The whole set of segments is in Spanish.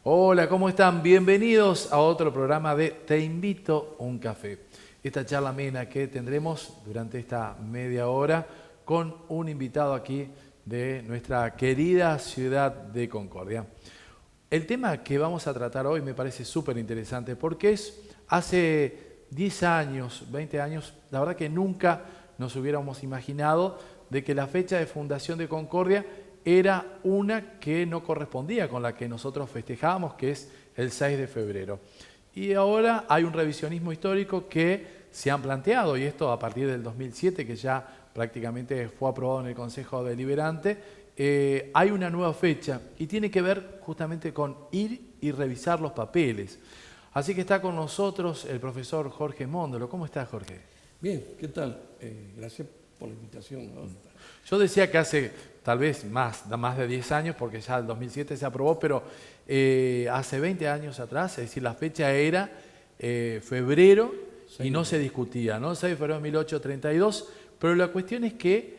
Hola, ¿cómo están? Bienvenidos a otro programa de Te invito a un café. Esta charla amena que tendremos durante esta media hora con un invitado aquí de nuestra querida ciudad de Concordia. El tema que vamos a tratar hoy me parece súper interesante porque hace 10 años, 20 años, la verdad que nunca nos hubiéramos imaginado de que la fecha de fundación de Concordia era una que no correspondía con la que nosotros festejábamos, que es el 6 de febrero. Y ahora hay un revisionismo histórico que se han planteado, y esto a partir del 2007, que ya prácticamente fue aprobado en el Consejo Deliberante, hay una nueva fecha y tiene que ver justamente con ir y revisar los papeles. Así que está con nosotros el profesor Jorge Móndolo. ¿Cómo estás, Jorge? Bien, ¿qué tal? Gracias por la invitación, ¿no? Yo decía que hace tal vez más de 10 años, porque ya el 2007 se aprobó, pero hace 20 años atrás, es decir, la fecha era febrero y no se discutía, ¿no? 6 de febrero de 1832, pero la cuestión es que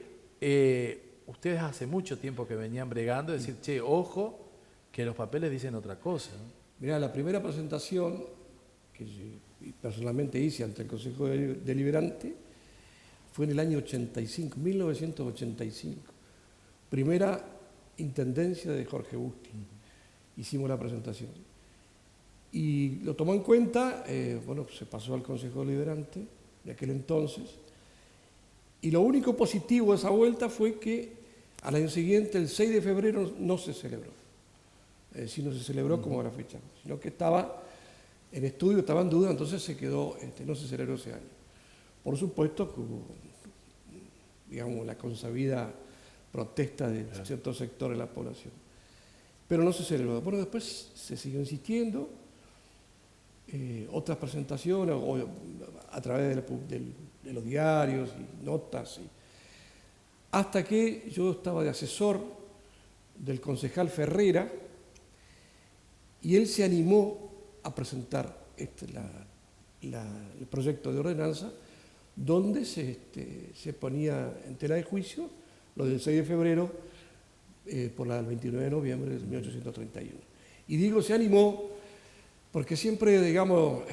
ustedes hace mucho tiempo que venían bregando, decir, che, ojo, que los papeles dicen otra cosa, ¿no? Mirá, la primera presentación que yo personalmente hice ante el Consejo Deliberante fue en el año 85, 1985. Primera intendencia de Jorge Busti. Hicimos la presentación. Y lo tomó en cuenta, se pasó al Consejo Deliberante de aquel entonces. Y lo único positivo de esa vuelta fue que al año siguiente, el 6 de febrero, no se celebró. Es decir, no se celebró como la fecha, sino que estaba en estudio, estaba en duda, entonces se quedó, no se celebró ese año. Por supuesto que hubo, digamos, la consabida protesta de ciertos sectores de la población. Pero no se celebró. Bueno, después se siguió insistiendo, otras presentaciones, o a través de los diarios y notas, hasta que yo estaba de asesor del concejal Ferrera y él se animó a presentar el proyecto de ordenanza donde se ponía en tela de juicio lo del 6 de febrero por el 29 de noviembre de 1831. Y digo se animó porque siempre, digamos,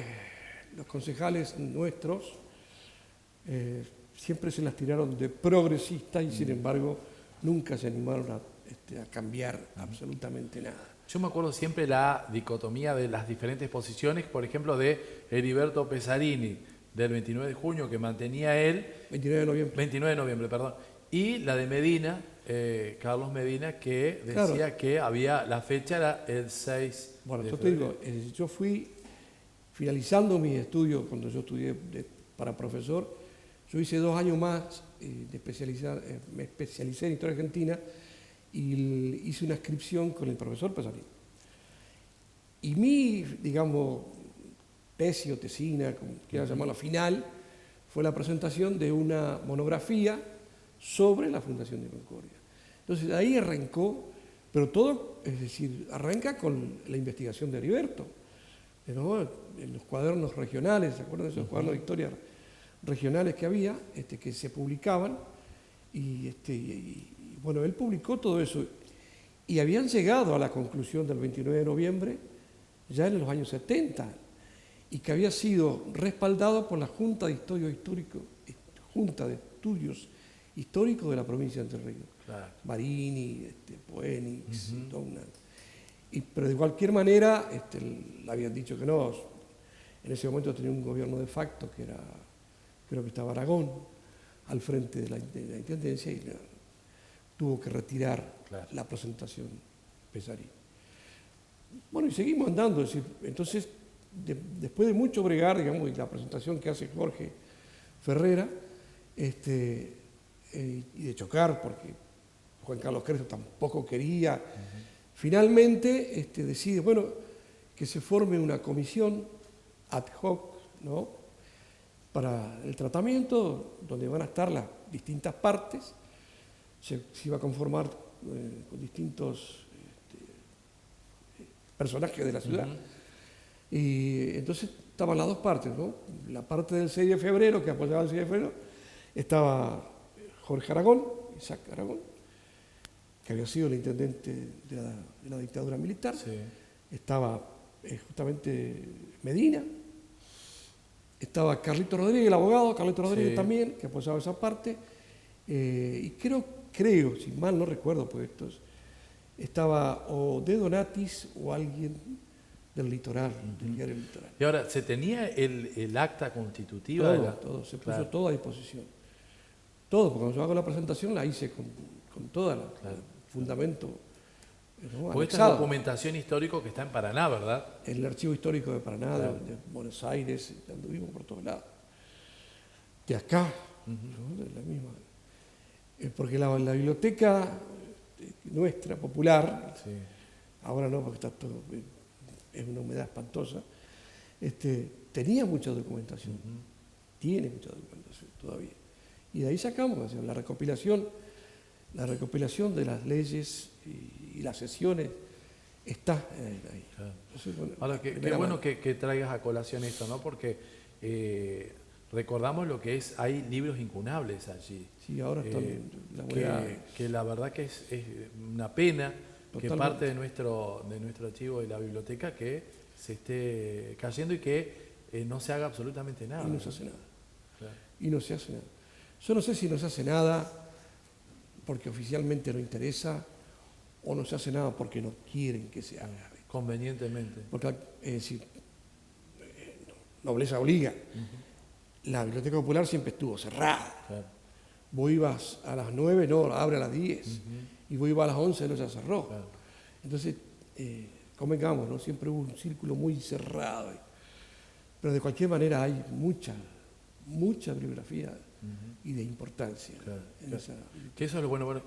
los concejales nuestros siempre se las tiraron de progresistas y sin embargo nunca se animaron a cambiar absolutamente nada. Yo me acuerdo siempre la dicotomía de las diferentes posiciones, por ejemplo, de Heriberto Pesarini, del 29 de junio, que mantenía él... 29 de noviembre, perdón. Y la de Medina, Carlos Medina, que decía que la fecha era el 6 Bueno, de yo febrero. te digo, yo fui finalizando mis estudios cuando yo estudié para profesor. Yo hice 2 años más me especialicé en Historia Argentina y hice una inscripción con el profesor Pesarini. Y mi, digamos, tesis o tesina, como quieras llamarla, final, fue la presentación de una monografía sobre la fundación de Concordia. Entonces ahí arrancó, pero todo, es decir, arranca con la investigación de Heriberto, ¿no? En los cuadernos regionales, ¿se acuerdan de esos cuadernos de historia regionales que había, que se publicaban? Y bueno, él publicó todo eso y habían llegado a la conclusión del 29 de noviembre ya en los años 70 y que había sido respaldado por la Junta de Estudios Históricos de la provincia de Entre Ríos. Claro. Marini, Poenix, pero de cualquier manera le habían dicho que no. En ese momento tenía un gobierno de facto que era, creo que estaba Aragón al frente de la intendencia y tuvo que retirar la presentación Pesarini. Bueno, y seguimos andando, es decir, entonces, después de mucho bregar, digamos, y la presentación que hace Jorge Ferrera, y de chocar, porque Juan Carlos Crespo tampoco quería, finalmente decide, bueno, que se forme una comisión ad hoc, ¿no?, para el tratamiento, donde van a estar las distintas partes. Se iba a conformar con distintos personajes de la ciudad. Y entonces estaban las dos partes, ¿no? La parte del 6 de febrero, que apoyaba el 6 de febrero, estaba Jorge Aragón, Isaac Aragón, que había sido el intendente de la dictadura militar. Sí. estaba justamente Medina, estaba Carlito Rodríguez, el abogado, Carlito Rodríguez Sí. también, que apoyaba esa parte, y creo, si mal no recuerdo, pues estaba o De Donatis o alguien del Litoral, del diario Litoral. Y ahora, ¿se tenía el acta constitutiva? de Todo, se puso Claro. todo a disposición. Todo, porque cuando yo hago la presentación la hice con todo el fundamento, ¿no? Porque esta es anexado. documentación histórica que está en Paraná, ¿verdad? En el Archivo Histórico de Paraná, Claro. de Buenos Aires, anduvimos por todos lados. De acá, ¿no? De la misma. Porque la biblioteca nuestra, popular, Sí. ahora no, porque está todo, es una humedad espantosa, tenía mucha documentación, tiene mucha documentación todavía. Y de ahí sacamos, o sea, la recopilación de las leyes y las sesiones está ahí. Claro. Entonces, bueno, Ahora, qué primera bueno mano. que traigas a colación esto, ¿no? Porque recordamos lo que es, hay libros incunables allí. Sí, ahora están la moneda. Que la verdad que es una pena que Totalmente. parte de nuestro archivo de la biblioteca que se esté cayendo y que no se haga absolutamente nada. Y no se hace nada. Claro. Y no se hace nada. Yo no sé si no se hace nada porque oficialmente no interesa o no se hace nada porque no quieren que se haga. Convenientemente. Porque, nobleza obliga. La Biblioteca Popular siempre estuvo cerrada. Claro. Vos ibas a las 9, no, abre a las 10. Y vos ibas a las 11, no, ya cerró. Claro. Entonces, convengamos, ¿no? Siempre hubo un círculo muy cerrado. Pero de cualquier manera hay mucha bibliografía y de importancia. Claro, en claro. esa. Que eso es lo bueno. Bueno,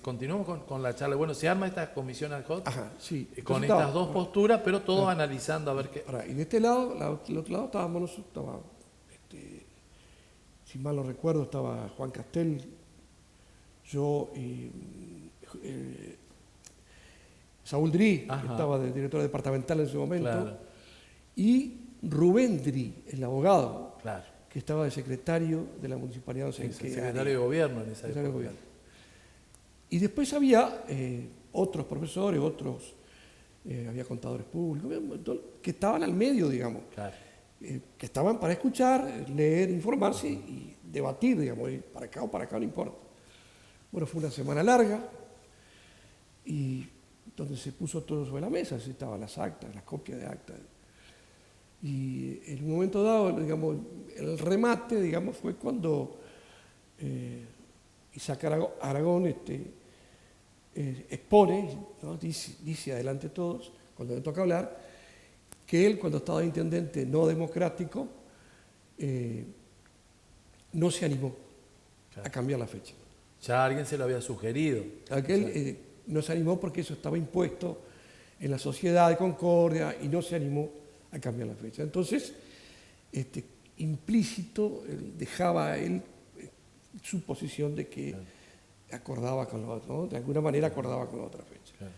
continuamos con la charla. Bueno, se arma esta comisión ad hoc Ajá, sí. con Entonces estas dos posturas, pero todos analizando a ver qué. Ahora, y de este lado, del otro lado estábamos nosotros, si mal no recuerdo, estaba Juan Castel, yo y Saúl Drí, que Ajá. estaba de director departamental en su momento, Claro, y Rubén Drí, el abogado, claro. que estaba de secretario de la municipalidad, no sé en El qué secretario área. de gobierno en esa Secretario de época. Gobierno. Y después había otros profesores, había contadores públicos, que estaban al medio, digamos, Claro. que estaban para escuchar, leer, informarse y debatir, digamos, y para acá o para acá, no importa. Bueno, fue una semana larga y donde se puso todo sobre la mesa, se estaban las actas, las copias de actas. Y en un momento dado, digamos, el remate, digamos, fue cuando Isaac Aragón expone, ¿no? dice adelante todos, cuando le toca hablar, que él, cuando estaba de intendente no democrático, no se animó Claro. a cambiar la fecha. Ya alguien se lo había sugerido. Aquel no se animó porque eso estaba impuesto en la sociedad de Concordia y no se animó a cambiar la fecha. Entonces, implícito dejaba él su posición de que acordaba con la otra, ¿no? De alguna manera acordaba con la otra fecha. Claro.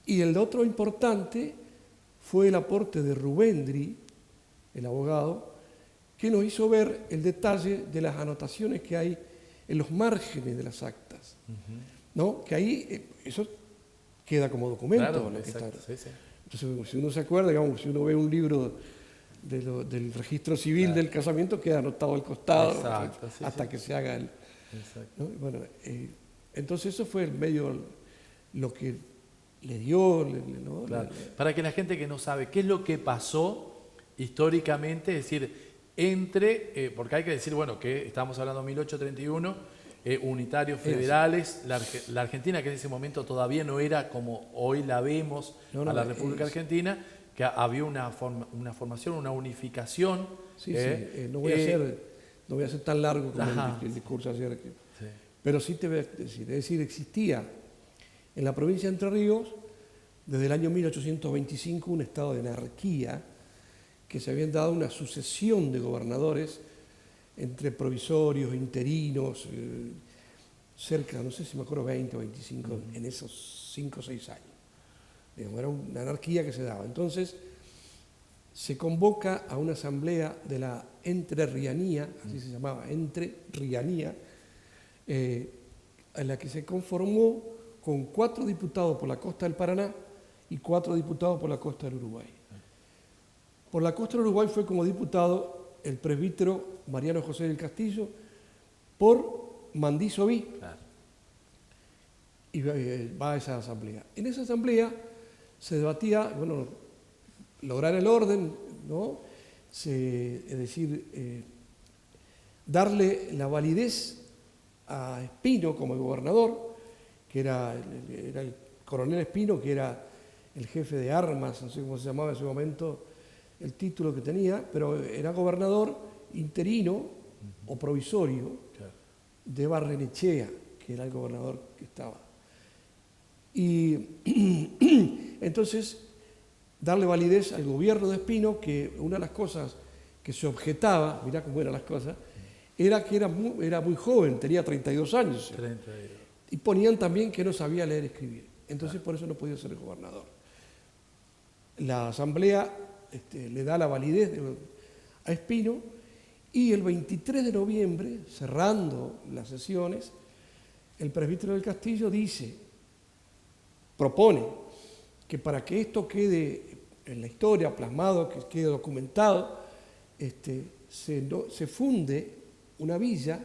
Y el otro importante fue el aporte de Rubén Drí, el abogado, que nos hizo ver el detalle de las anotaciones que hay en los márgenes de las actas, ¿no? Que ahí eso queda como documento. Claro, lo que exacto, está. sí, sí. Entonces, si uno se acuerda, digamos, si uno ve un libro del registro civil del casamiento, queda anotado al costado, Exacto, sí, hasta sí. que se haga el... Exacto. ¿no? Bueno, entonces eso fue el medio, lo que le dio... ¿no? Claro. Para que la gente que no sabe qué es lo que pasó históricamente, es decir, porque hay que decir, bueno, que estamos hablando de 1831, unitarios federales, la Argentina que en ese momento todavía no era como hoy la vemos, No, a la República Argentina, que había una formación, una unificación. Sí, no voy a ser tan largo como el discurso ayer. Sí. Pero sí te voy a decir, es decir, existía en la provincia de Entre Ríos, desde el año 1825, un estado de anarquía, que se habían dado una sucesión de gobernadores entre provisorios, interinos, cerca, no sé si me acuerdo, 20 o 25, en esos 5 o 6 años. Digamos, era una anarquía que se daba. Entonces, se convoca a una asamblea de la Entrerrianía, así se llamaba, Entrerrianía, en la que se conformó con 4 diputados por la costa del Paraná y 4 diputados por la costa del Uruguay. Por la costa del Uruguay fue como diputado el presbítero Mariano José del Castillo por Mandisoví. Claro. Y va a esa asamblea. En esa asamblea se debatía, bueno, lograr el orden, ¿no? Es decir, darle la validez a Espino como el gobernador, que era el coronel Espino, que era el jefe de armas, no sé cómo se llamaba en ese momento, el título que tenía, pero era gobernador interino o provisorio de Barrenechea, que era el gobernador que estaba. Y entonces, darle validez al gobierno de Espino, que una de las cosas que se objetaba, mirá cómo eran las cosas, era que era muy joven, tenía 32 años. 32. Y ponían también que no sabía leer y escribir. Entonces, por eso no podía ser el gobernador. La asamblea le da la validez a Espino, y el 23 de noviembre, cerrando las sesiones, el presbítero del Castillo propone que para que esto quede en la historia plasmado, que quede documentado, se funde una villa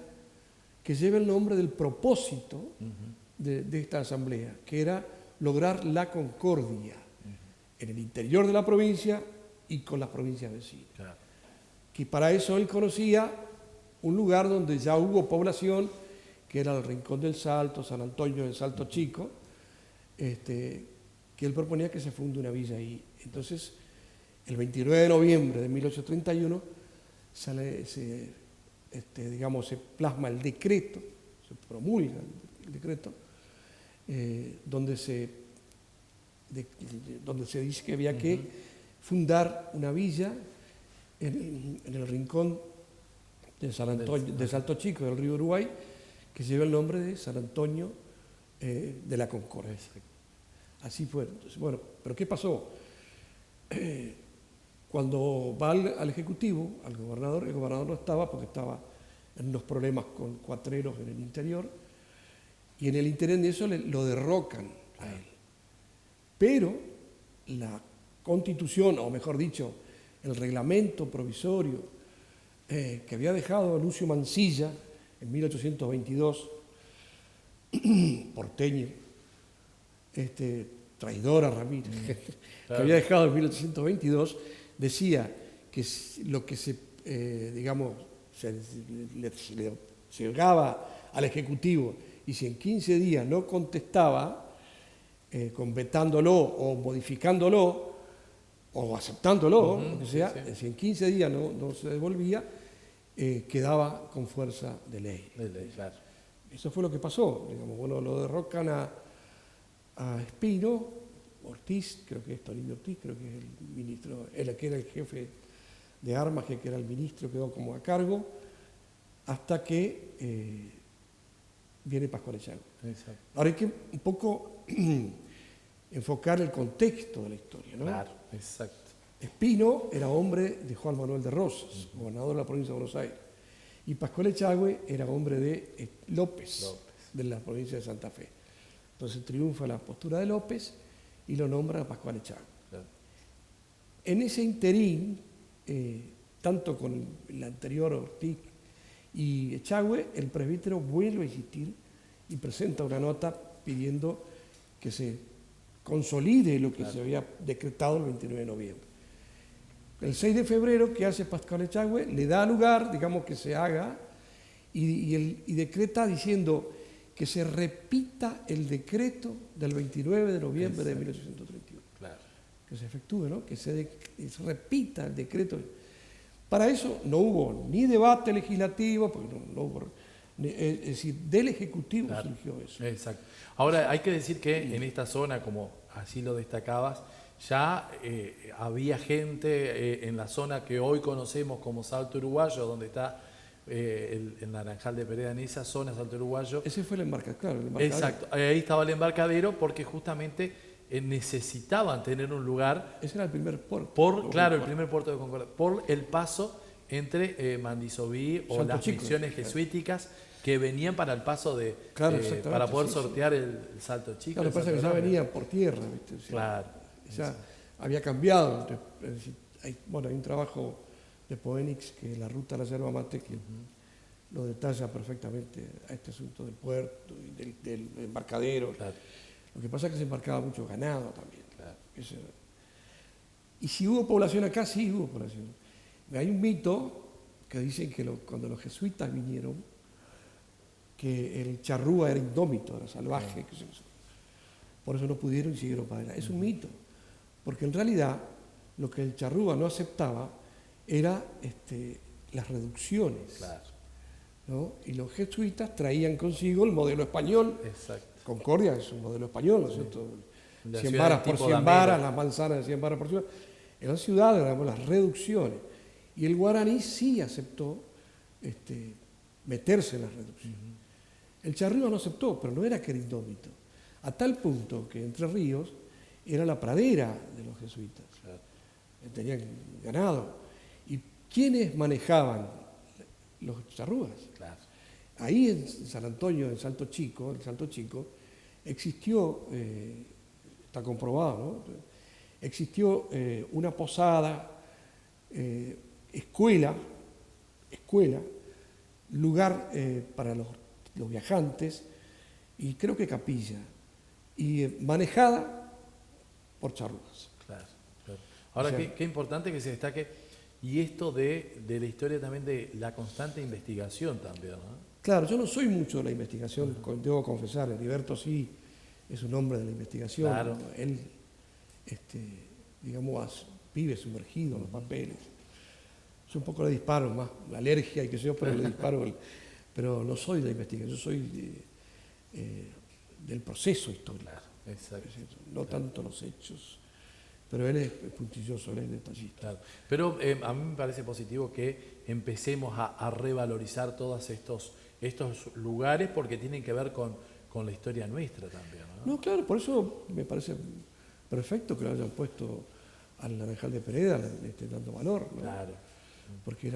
que lleve el nombre del propósito de esta asamblea, que era lograr la concordia en el interior de la provincia y con las provincias vecinas. Claro. Que para eso él conocía un lugar donde ya hubo población, que era el Rincón del Salto, San Antonio del Salto Chico, que él proponía que se funde una villa ahí. Entonces, el 29 de noviembre de 1831 se plasma el decreto, se promulga el decreto, donde se dice que había que fundar una villa en el rincón de San Antonio, de Salto Chico, del río Uruguay, que lleva el nombre de San Antonio de la Concordia. Así fue. Entonces, bueno, pero ¿qué pasó? Cuando va al Ejecutivo, al gobernador, el gobernador no estaba porque estaba en unos problemas con cuatreros en el interior, y en el interés de eso lo derrocan a él. Pero la Constitución, o mejor dicho, el reglamento provisorio que había dejado Lucio Mansilla en 1822, porteño, traidor a Ramírez, que había dejado en 1822, decía que lo que se llegaba al Ejecutivo, y si en 15 días no contestaba, vetándolo o modificándolo o aceptándolo, lo que sea, si en 15 días no se devolvía, quedaba con fuerza de ley. Claro. Eso fue lo que pasó. Bueno, lo derrocan a Espino, Ortiz, creo que es Toribio Ortiz, creo que es el ministro, él que era el jefe de armas, que era el ministro, quedó como a cargo, hasta que viene Pascual Echagüe. Ahora hay que un poco enfocar el contexto de la historia, ¿no? Claro, exacto. Espino era hombre de Juan Manuel de Rosas, gobernador de la provincia de Buenos Aires, y Pascual Echagüe era hombre de López, de la provincia de Santa Fe. Entonces triunfa la postura de López y lo nombra a Pascual Echagüe. Claro. En ese interín, tanto con el anterior Ortiz y Echagüe, el presbítero vuelve a insistir y presenta una nota pidiendo que se consolide lo que se había decretado el 29 de noviembre. El 6 de febrero, que hace Pascual Echagüe, le da lugar, digamos, que se haga y decreta diciendo que se repita el decreto del 29 de noviembre de 1831. Claro. Que se efectúe, ¿no? Que se repita el decreto. Para eso no hubo ni debate legislativo, porque no hubo, es decir, del Ejecutivo surgió eso. Exacto. Ahora, hay que decir que en esta zona, como así lo destacabas, ya había gente en la zona que hoy conocemos como Salto Uruguayo, donde está el Naranjal de Pereda, en esa zona, Salto Uruguayo. Ese fue el embarcadero, claro. El embarcadero. Exacto, ahí estaba el embarcadero porque justamente necesitaban tener un lugar. Ese era el primer puerto. El primer puerto de Concordia, por el paso entre Mandisoví o Salto las Chico, misiones jesuíticas que venían para el paso de para poder sortear el Salto Chico. Claro, lo que pasa es que ya venían por tierra, ¿viste? O sea, claro. Ya había cambiado. Es decir, hay un trabajo de Poenix, que es la ruta a la yerba mate, que lo detalla perfectamente a este asunto del puerto y del embarcadero. Claro. Lo que pasa es que se embarcaba mucho ganado también. Claro. Y si hubo población acá, sí hubo población. Hay un mito que dicen que cuando los jesuitas vinieron, que el charrúa era indómito, era salvaje, por eso no pudieron y siguieron para adelante. Es un mito, porque en realidad lo que el charrúa no aceptaba era las reducciones. Claro. ¿No? Y los jesuitas traían consigo el modelo español. Exacto. Concordia es un modelo español, ¿no es cierto? La 100 ciudad varas del por tipo 100 Damero. varas, las manzanas de 100 varas por ciudad. En la ciudad éramos las reducciones. Y el guaraní sí aceptó meterse en las reducciones. El charrúa no aceptó, pero no era que era indómito. A tal punto que Entre Ríos era la pradera de los jesuitas. Claro. Tenían ganado. ¿Y quiénes manejaban los charrúas? Claro. Ahí en San Antonio, en Salto Chico, existió, está comprobado, ¿no? Existió una posada, escuela, lugar para los viajantes y creo que capilla, y manejada por charrúas. Claro, claro. Ahora, O sea, qué importante que se destaque, y esto de la historia también de la constante investigación también, ¿no? Claro, yo no soy mucho de la investigación, debo confesar, Heriberto sí es un hombre de la investigación. Claro. Él, digamos, vive sumergido en los papeles. Yo un poco le disparo más, la alergia y qué sé yo, pero le disparo. Pero no soy de la investigación, yo soy del proceso histórico. Claro, exacto. No tanto los hechos. Pero él es puntilloso, él es detallista. Claro. Pero a mí me parece positivo que empecemos a revalorizar todos estos lugares porque tienen que ver con la historia nuestra también, ¿no? No, claro, por eso me parece perfecto que lo hayan puesto al Naranjal de Pereda, le esté dando valor, ¿no? Claro. Porque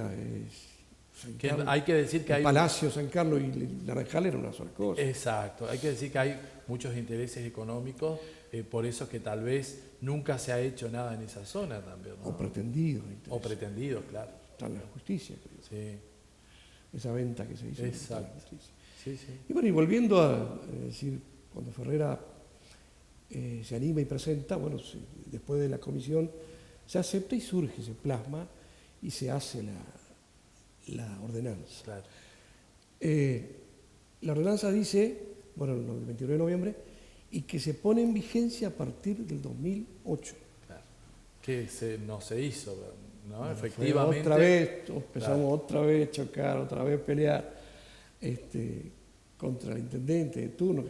San Que Carlos, hay que decir que el hay... Palacio San Carlos y el Naranjal era una sola cosa. Exacto, hay que decir que hay muchos intereses económicos, por eso que tal vez nunca se ha hecho nada en esa zona también, ¿no? O pretendido. O pretendido, claro. Está en la justicia, creo. Sí, Esa venta que se hizo. Está en la exacto. justicia. Sí, sí. Y bueno, y volviendo a decir, cuando Ferrera se anima y presenta, bueno, después de la comisión se acepta y surge, se plasma y se hace la ordenanza. Claro. La ordenanza dice, bueno, el 21 de noviembre, y que se pone en vigencia a partir del 2008. Claro. Que no se hizo, ¿no? Bueno, Efectivamente. otra vez, empezamos Claro. otra vez a chocar, otra vez a pelear contra el intendente de turno.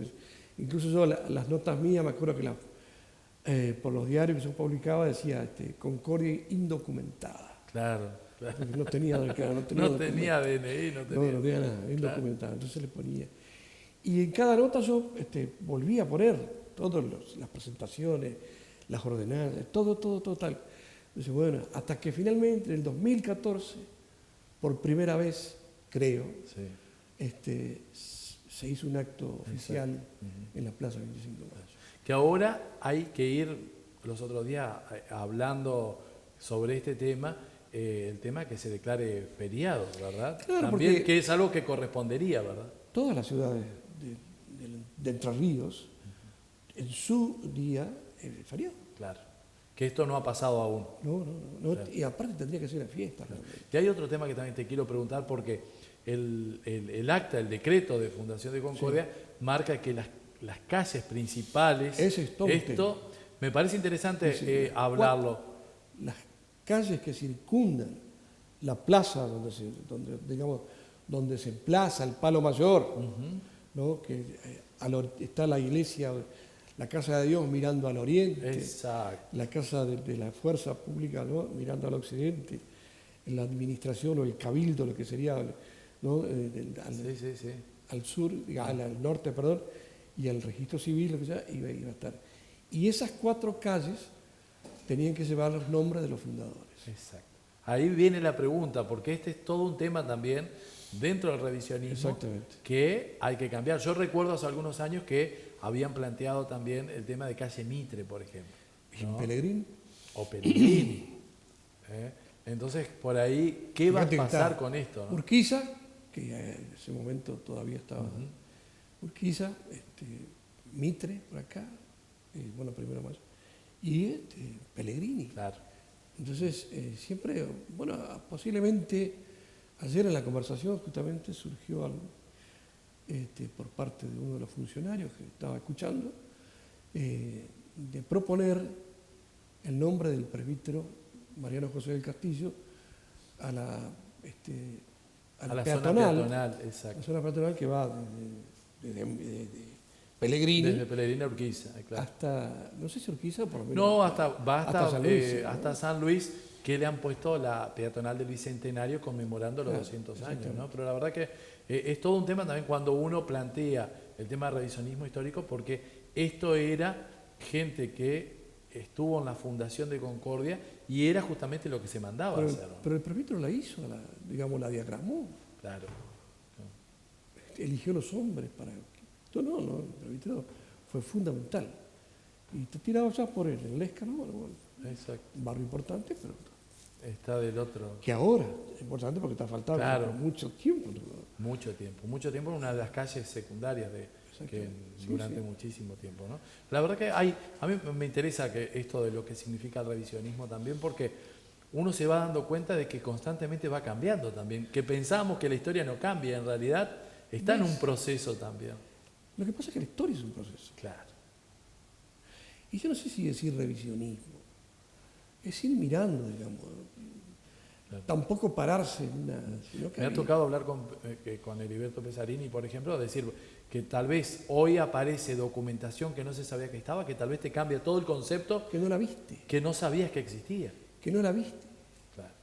Incluso yo las notas mías, me acuerdo que por los diarios que yo publicaba decía Concordia indocumentada. Claro, claro. Porque no tenía No tenía DNI, no tenía. no tenía nada, indocumentada. Entonces le ponía. Y en cada nota yo volvía a poner todas las presentaciones, las ordenanzas, todo tal. Entonces, bueno, hasta que finalmente en el 2014, por primera vez, creo, Sí. se hizo un acto oficial en la Plaza 25 de Mayo. Que ahora hay que ir, los otros días, hablando sobre este tema, el tema que se declare feriado, ¿verdad? Claro, También, porque que es algo que correspondería, ¿verdad? todas las ciudades de Entre Ríos, en su día, feriado. Claro. Que esto no ha pasado aún. No, Claro. y aparte tendría que ser una fiesta. Claro. Y hay otro tema que también te quiero preguntar porque el acta, el decreto de Fundación de Concordia marca que las calles principales, Ese es todo un esto me parece interesante hablarlo. Las calles que circundan la plaza donde se emplaza el Palo Mayor, ¿no? Que está la iglesia, la Casa de Dios mirando al oriente, Exacto. la Casa de la Fuerza Pública, ¿no? Mirando al occidente, en la administración o el cabildo, lo que sería, ¿no? Sí. Al sur, al norte, perdón, y al registro civil, lo que sea, iba a estar. Y esas 4 calles tenían que llevar los nombres de los fundadores. Exacto. Ahí viene la pregunta, porque este es todo un tema también dentro del revisionismo Exactamente. que hay que cambiar. Yo recuerdo hace algunos años que habían planteado también el tema de calle Mitre, por ejemplo. Y ¿no? Pellegrini. O Pellegrini. Entonces, por ahí, ¿qué va a Fíjate que pasar está con esto, ¿no? Urquiza, que en ese momento todavía estaba Urquiza, Mitre por acá, bueno, primero más, y Pellegrini. Claro. Entonces, siempre, bueno, posiblemente ayer en la conversación justamente surgió algo por parte de uno de los funcionarios que estaba escuchando, de proponer el nombre del presbítero Mariano José del Castillo a la, A la peatonal, zona peatonal, exacto. la zona peatonal que va desde Pellegrini Desde Pellegrini a Urquiza, claro. hasta, no sé si Urquiza, por lo menos. No, va hasta San Luis, ¿no? hasta San Luis, que le han puesto la peatonal del Bicentenario conmemorando los 200 años, ¿no? Pero la verdad que es todo un tema también cuando uno plantea el tema de revisionismo histórico, porque esto era gente que estuvo en la fundación de Concordia y era justamente lo que se mandaba a hacer, ¿no? Pero el presbítero la hizo, digamos, la diagramó, Claro. eligió los hombres para... No, el presbítero fue fundamental. Y te tiraba ya por el Lesca, ¿no? Bueno, Exacto. un barrio importante, pero Está del otro. que ahora es importante porque está faltando Claro. mucho tiempo, ¿no? Mucho tiempo en una de las calles secundarias que Sí, durante sí. muchísimo tiempo, ¿no? La verdad que a mí me interesa que esto de lo que significa el revisionismo también, porque uno se va dando cuenta de que constantemente va cambiando también, que pensamos que la historia no cambia, en realidad está en un proceso también. Lo que pasa es que la historia es un proceso. Claro. Y yo no sé si decir revisionismo, es ir mirando, digamos. Claro. Tampoco pararse en una... sino que Me ha hay- tocado hablar con Heriberto Pesarini, por ejemplo, decir que tal vez hoy aparece documentación que no se sabía que estaba, que tal vez te cambia todo el concepto que no la viste, que no sabías que existía. que no la viste. Claro.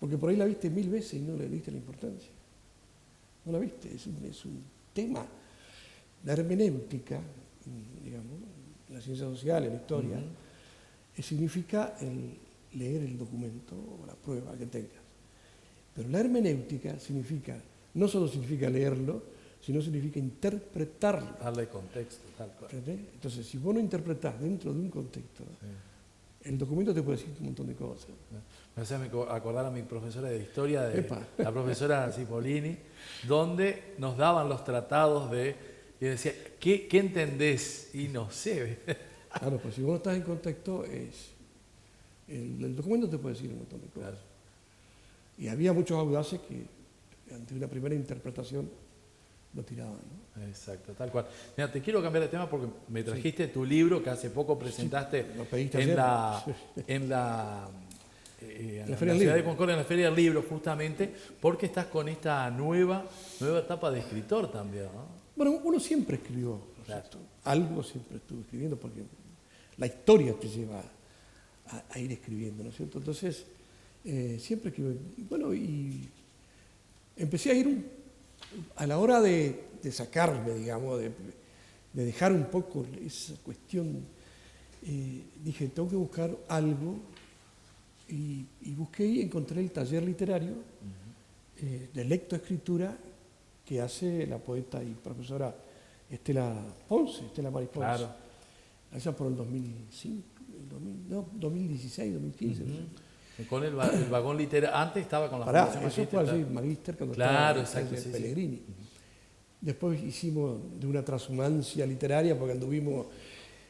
Porque por ahí la viste 1000 veces y no le diste la importancia. No la viste, es un tema. La hermenéutica, digamos, la ciencia social, la historia, significa el leer el documento o la prueba que tengas. Pero la hermenéutica no solo significa leerlo, sino significa interpretarlo. Darle contexto, tal cual. ¿Entendés? Entonces, si vos no interpretás dentro de un contexto, el documento te puede decir un montón de cosas. Me hace acordar a mi profesora de historia, Epa. la profesora Cipollini, donde nos daban los tratados y decía, ¿qué entendés? Y no sé. Claro, pues si vos no estás en contexto, el documento te puede decir un montón de cosas. Claro. Y había muchos audaces que ante una primera interpretación lo tiraban, ¿no? Exacto, tal cual. Mira, te quiero cambiar de tema porque me trajiste tu libro que hace poco presentaste lo pediste en ayer. la La Feria del ciudad de Libro. Concordia, en la Feria del Libro, justamente, porque estás con esta nueva etapa de escritor también, ¿no? Bueno, uno siempre escribió, ¿no es Claro. cierto? Algo siempre estuvo escribiendo porque la historia te lleva a ir escribiendo, ¿no es cierto? Entonces, siempre escribí. Bueno, y empecé a ir a la hora de sacarme, digamos, de dejar un poco esa cuestión, dije, tengo que buscar algo, y busqué y encontré el taller literario de lectoescritura que hace la poeta y profesora Estela Maris Ponce, Claro. allá por el 2005, 2016, 2015. no sé. Con el vagón literario. Antes estaba con la Pará, Fundación eso Magíster, fue allí, claro. magíster, cuando Claro, estaba exacto, en sí, sí. Pellegrini. Después hicimos de una transhumancia literaria porque anduvimos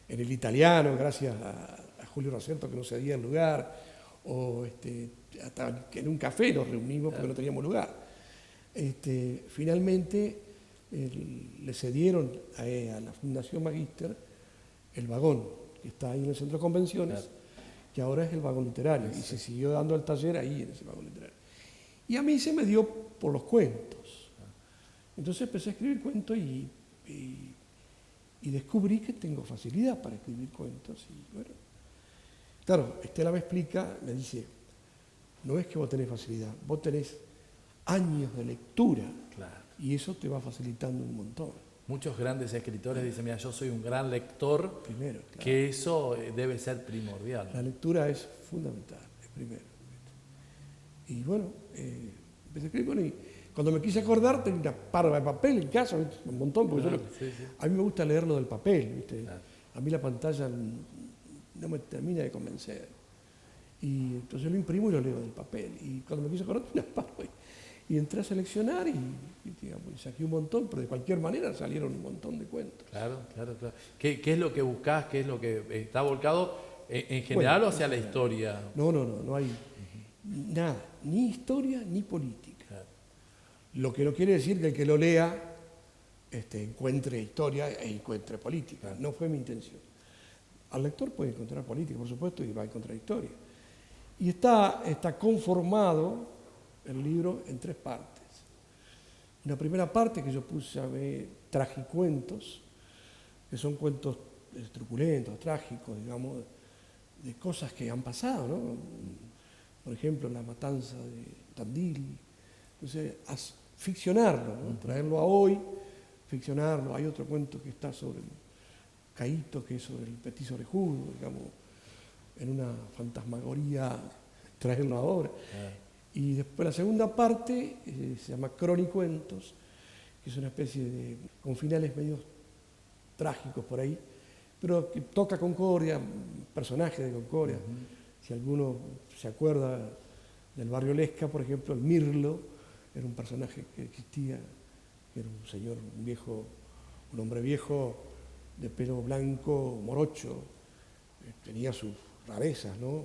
en el italiano, gracias a Julio Roserto que nos cedía el lugar, o hasta que en un café nos reunimos porque no teníamos lugar. Finalmente le cedieron a la Fundación Magíster el vagón que está ahí en el centro de convenciones, Claro. que ahora es el vagón literario, y se siguió dando el taller ahí en ese vagón literario. Y a mí se me dio por los cuentos. Entonces empecé a escribir cuentos y descubrí que tengo facilidad para escribir cuentos. Y bueno, claro, Estela me explica, me dice, no es que vos tenés facilidad, vos tenés años de lectura Claro. y eso te va facilitando un montón. Muchos grandes escritores dicen, mira, yo soy un gran lector, Primero, claro. que eso debe ser primordial, ¿no? La lectura es fundamental, es primero. Y bueno, empecé a escribir, bueno, y cuando me quise acordar tenía una parva de papel en casa, ¿viste? Un montón, porque Claro, sí, sí. a mí me gusta leerlo del papel, ¿viste? Claro. A mí la pantalla no me termina de convencer. Y entonces lo imprimo y lo leo en el papel. Y cuando me quise acordar, me paro y entré a seleccionar y saqué un montón, pero de cualquier manera salieron un montón de cuentos. Claro. ¿Qué es lo que buscás? ¿Qué es lo que está volcado en general o hacia la historia? No hay nada, ni historia ni política. Claro. Lo que no quiere decir que el que lo lea encuentre historia e encuentre política. Claro. No fue mi intención. Al lector puede encontrar política, por supuesto, y va a encontrar historia. Y está conformado el libro en 3 partes. Una primera parte que yo llamé tragicuentos, que son cuentos truculentos, trágicos, digamos, de cosas que han pasado, ¿no? Por ejemplo, la matanza de Tandil. Entonces, ficcionarlo, ¿no? Traerlo a hoy, ficcionarlo. Hay otro cuento que está sobre el Caíto, que es sobre el petiso orejudo, digamos, en una fantasmagoría, traerlo ahora. Y después la segunda parte se llama Cronicuentos, que es una especie de, con finales medio trágicos por ahí, pero que toca Concordia, personajes de Concordia. Si alguno se acuerda del barrio Lesca, por ejemplo, el Mirlo era un personaje que existía, que era un señor, un hombre viejo de pelo blanco, morocho, tenía sus rarezas, ¿no?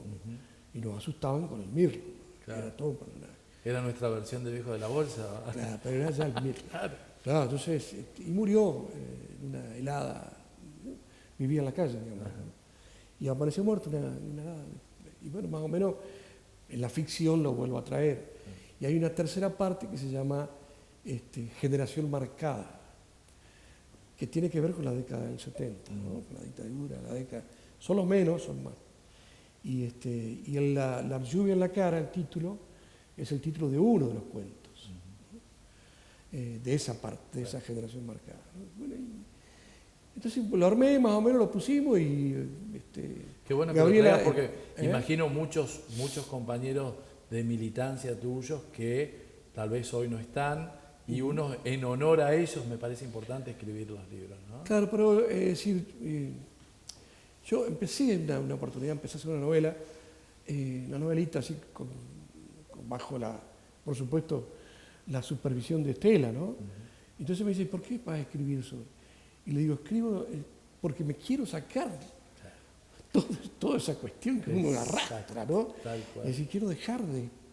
Y nos asustaban con el Mirlo. Claro. Era todo un personaje. Era nuestra versión de Viejo de la Bolsa. Claro, pero era ya el Mirlo. Claro, entonces, y murió en una helada, vivía en la calle, digamos. Y apareció muerto en una helada. Y bueno, más o menos en la ficción lo vuelvo a traer. Y hay una tercera parte que se llama Generación Marcada, que tiene que ver con la década del 70, ¿no? Con la dictadura, la década. Son los menos, son más. Y la lluvia en la cara, el título, es el título de uno de los cuentos, de esa parte, de esa generación marcada, ¿no? Bueno, entonces lo armé, más o menos lo pusimos y... Qué bueno que Gabriela, lo traigas porque imagino muchos compañeros de militancia tuyos que tal vez hoy no están y uno en honor a ellos me parece importante escribir los libros, ¿no? Claro, pero es decir, yo empecé en una oportunidad, empecé a hacer una novela, una novelita así bajo por supuesto, la supervisión de Estela, ¿no? Entonces me dice, ¿por qué vas a escribir eso? Y le digo, escribo porque me quiero sacar toda esa cuestión que uno arrastra, ¿no? Tal cual. Es decir, quiero dejar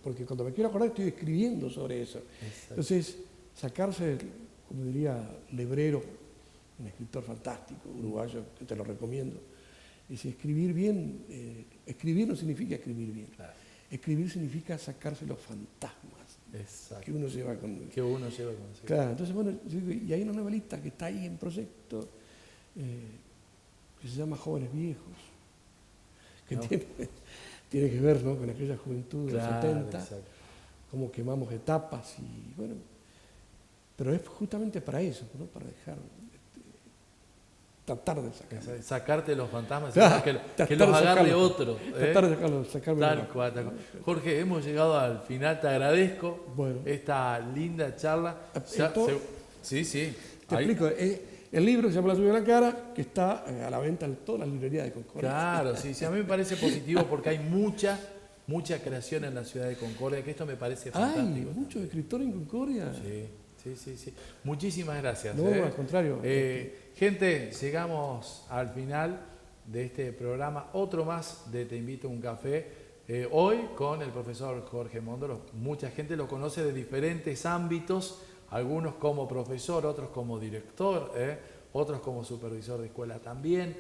porque cuando me quiero acordar estoy escribiendo sobre eso. Exacto. Entonces, sacarse, como diría Lebrero, un escritor fantástico, uruguayo, que te lo recomiendo, es decir, escribir bien, escribir no significa escribir bien. Claro. Escribir significa sacarse los fantasmas. Exacto. Que uno lleva con... Que uno lleva consigo. Claro, entonces, bueno, y hay una novelista que está ahí en proyecto, que se llama Jóvenes Viejos, que No. tiene que ver, ¿no?, con aquella juventud de los 70, exacto. cómo quemamos etapas y, bueno, pero es justamente para eso, ¿no?, para dejar, tratar de sacar. Sacarte los fantasmas, Claro, que los agarre otro. Tratar de sacarme Tal cual. Jorge, hemos llegado al final, te agradezco esta linda charla. Sí. Te explico, el libro se llama La lluvia en la cara, que está a la venta en todas las librerías de Concordia. Claro, sí, a mí me parece positivo porque hay mucha creación en la ciudad de Concordia, que esto me parece fantástico. Hay muchos escritores en Concordia. Sí. Muchísimas gracias. No, al contrario. Gente, llegamos al final de este programa, otro más de Te Invito a un Café. Hoy con el profesor Jorge Móndolo. Mucha gente lo conoce de diferentes ámbitos, algunos como profesor, otros como director, otros como supervisor de escuela también,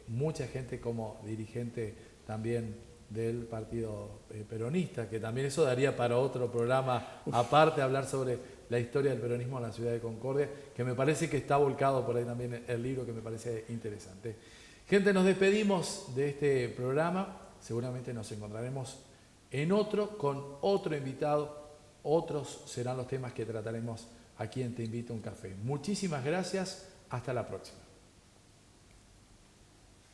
mucha gente como dirigente también del Partido Peronista, que también eso daría para otro programa aparte, hablar sobre la historia del peronismo en la ciudad de Concordia, que me parece que está volcado por ahí también el libro, que me parece interesante. Gente, nos despedimos de este programa, seguramente nos encontraremos en otro, con otro invitado, otros serán los temas que trataremos aquí en Te Invito a un Café. Muchísimas gracias, hasta la próxima.